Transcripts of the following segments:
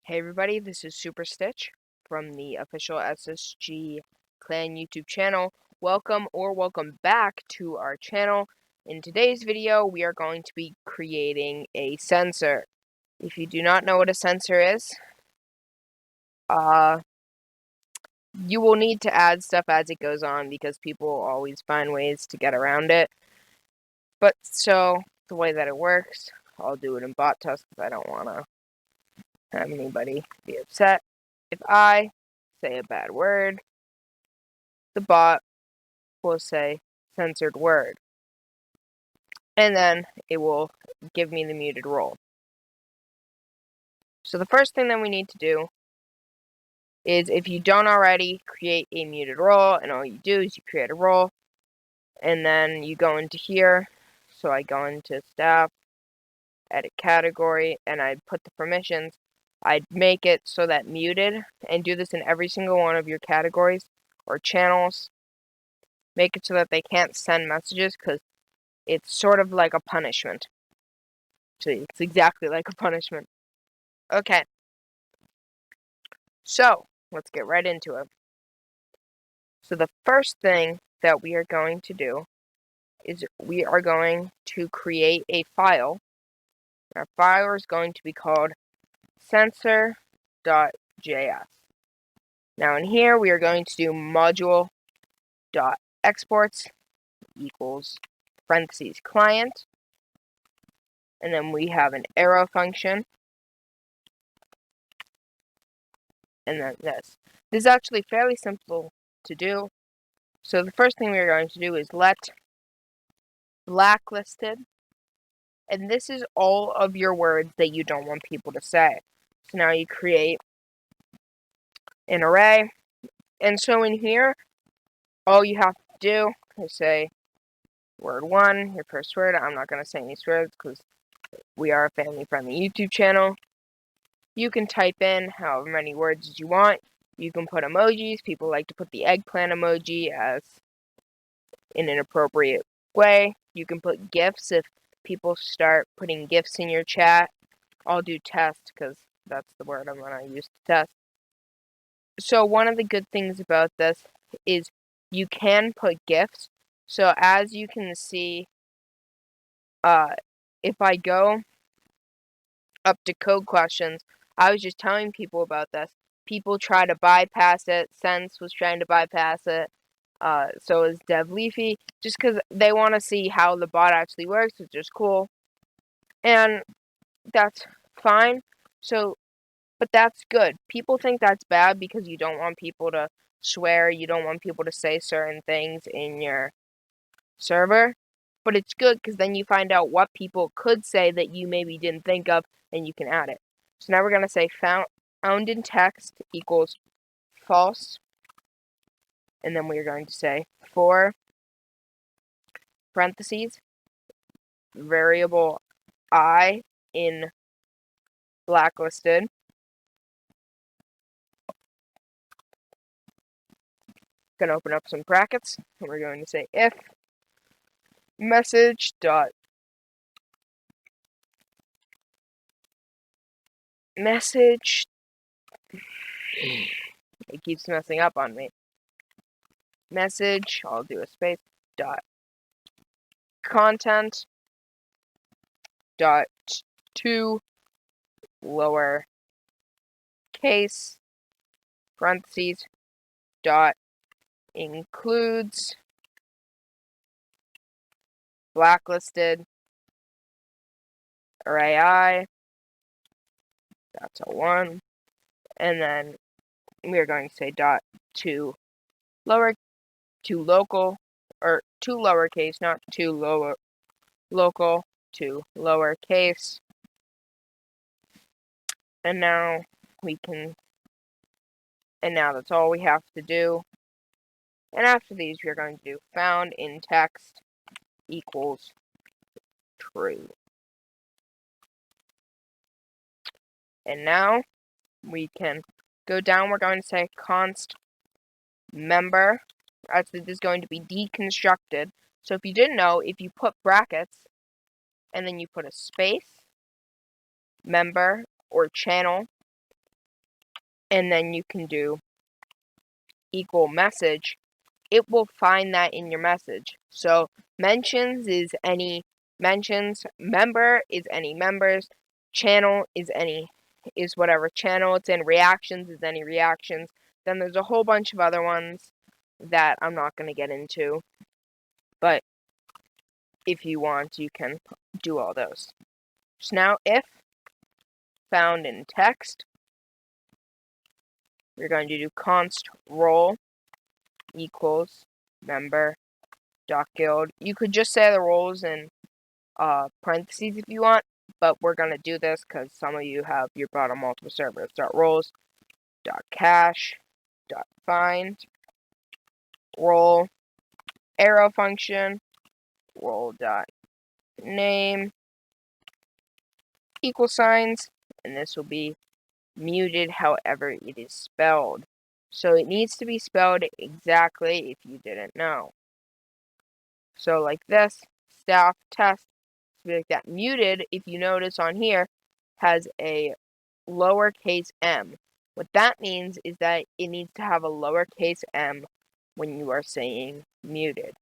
Hey everybody, this is Super Stitch from the official SSG Clan YouTube channel. Welcome back to our channel. In today's video, we are going to be creating a censor. If you do not know what a censor is, you will need to add stuff as it goes on because people always find ways to get around it. But so, the way that it works, I'll do it in bot test because I don't want to have anybody be upset. If I say a bad word, the bot will say censored word. And then it will give me the muted role. So the first thing that we need to do is, if you don't already, create a muted role. And all you do is you create a role. And then you go into here. So I go into staff, edit category, and I put the permissions. I'd make it so that muted, and do this in every single one of your categories or channels. Make it so that they can't send messages, because it's sort of like a punishment. Actually, it's exactly like a punishment. Okay. So, let's get right into it. So the first thing that we are going to do is we are going to create a file. Our file is going to be called censor.js. Now in here, we are going to do module.exports equals parentheses client. And then we have an arrow function. And then this. This is actually fairly simple to do. So the first thing we're going to do is let blacklisted. And this is all of your words that you don't want people to say. So now you create an array. And so in here, all you have to do is say word 1, your first word. I'm not going to say any swears because we are a family-friendly YouTube channel. You can type in however many words as you want. You can put emojis. People like to put the eggplant emoji as in an appropriate way. You can put GIFs if people start putting GIFs in your chat. I'll do test because that's the word I'm going to use to test. So one of the good things about this is you can put GIFs. So as you can see, if I go up to code questions, I was just telling people about this. People try to bypass it. Sense was trying to bypass it. So is Dev Leafy, just because they want to see how the bot actually works, which is cool. And that's fine. So, but that's good. People think that's bad because you don't want people to swear, you don't want people to say certain things in your server. But it's good because then you find out what people could say that you maybe didn't think of, and you can add it. So now we're going to say found in text equals false. And then we're going to say for parentheses variable I in blacklisted. Going to open up some brackets, and we're going to say if message dot message. It keeps messing up on me. Message, I'll do a space, dot content dot to lower case parentheses dot includes blacklisted array I. That's a 1. And then we are going to say dot to local, or to lowercase, not to lower, local to lowercase. And now that's all we have to do. And after these, we're going to do found in text equals true. And now we can go down. We're going to say const member. Actually, this is going to be deconstructed. So if you didn't know, if you put brackets and then you put a space, member, or channel, and then you can do equal message. It will find that in your message. So mentions is any mentions, member is any members, channel is whatever channel it's in, reactions is any reactions. Then there's a whole bunch of other ones that I'm not going to get into, but if you want, you can do all those. So now if found in text, we're going to do const role equals member dot guild. You could just say the roles in parentheses if you want, but we're going to do this because some of you you're brought on multiple servers. Dot roles dot cache dot find role arrow function role dot name equal signs, and this will be muted however it is spelled. So it needs to be spelled exactly if you didn't know. So like this, staff test, like that. Muted, if you notice on here, has a lowercase m. What that means is that it needs to have a lowercase m when you are saying muted.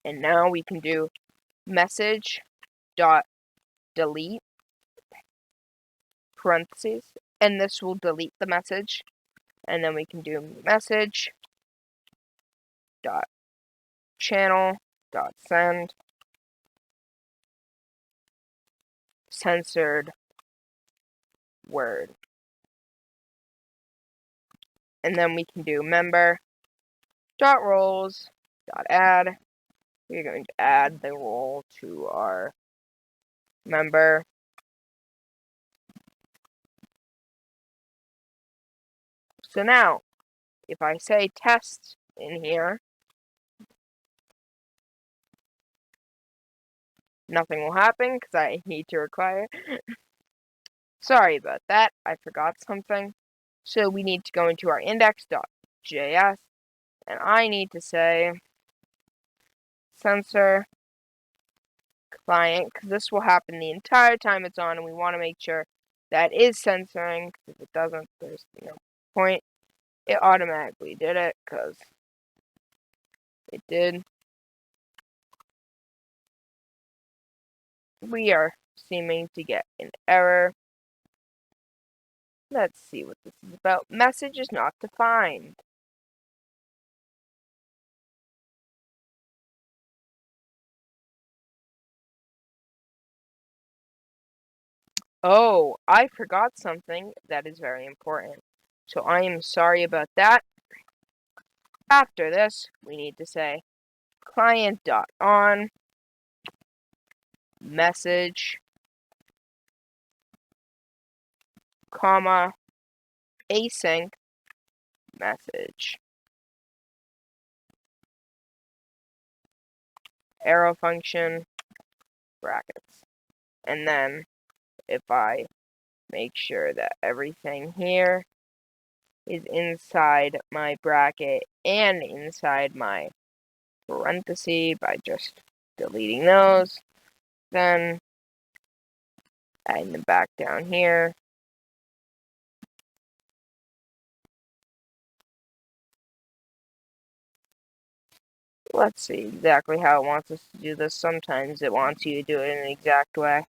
And now we can do message dot delete parentheses, and this will delete the message. And then we can do message dot channel dot send censored word. And then we can do member dot roles dot add. We're going to add the role to our member. So now, if I say test in here, nothing will happen because I need to require. Sorry about that, I forgot something. So we need to go into our index.js, and I need to say censor client, because this will happen the entire time it's on, and we want to make sure that is censoring, because if it doesn't, there's no point. It automatically did it, because it did. We are seeming to get an error. Let's see what this is about. Message is not defined. Oh, I forgot something that is very important. So I am sorry about that. After this, we need to say client.on message, comma, async message. Arrow function, brackets. And then if I make sure that everything here is inside my bracket and inside my parenthesis by just deleting those, then adding them back down here. Let's see exactly how it wants us to do this. Sometimes it wants you to do it in an exact way.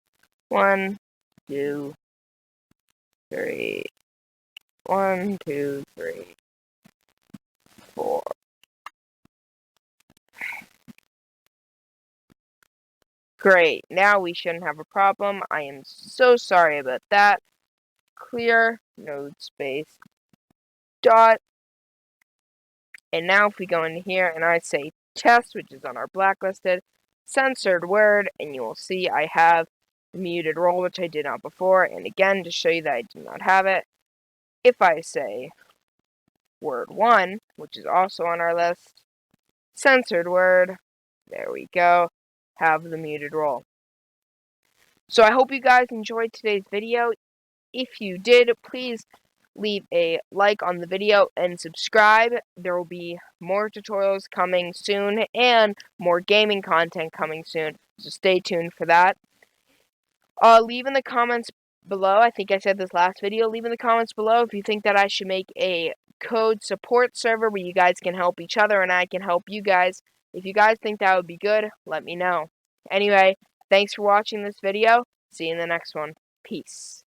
1, 2, 3. 1, 2, 3, 4. Great. Now we shouldn't have a problem. I am so sorry about that. Clear node space dot. And now if we go into here and I say test, which is on our blacklisted, censored word, and you will see I have the muted role, which I did not before. And again, to show you that I do not have it, if I say word 1, which is also on our list, censored word, there we go, have the muted role. So I hope you guys enjoyed today's video. If you did, please leave a like on the video and subscribe. There will be more tutorials coming soon and more gaming content coming soon, so stay tuned for that. Leave in the comments below. I think I said this last video. Leave in the comments below if you think that I should make a code support server where you guys can help each other and I can help you guys. If you guys think that would be good, let me know. Anyway, thanks for watching this video. See you in the next one. Peace.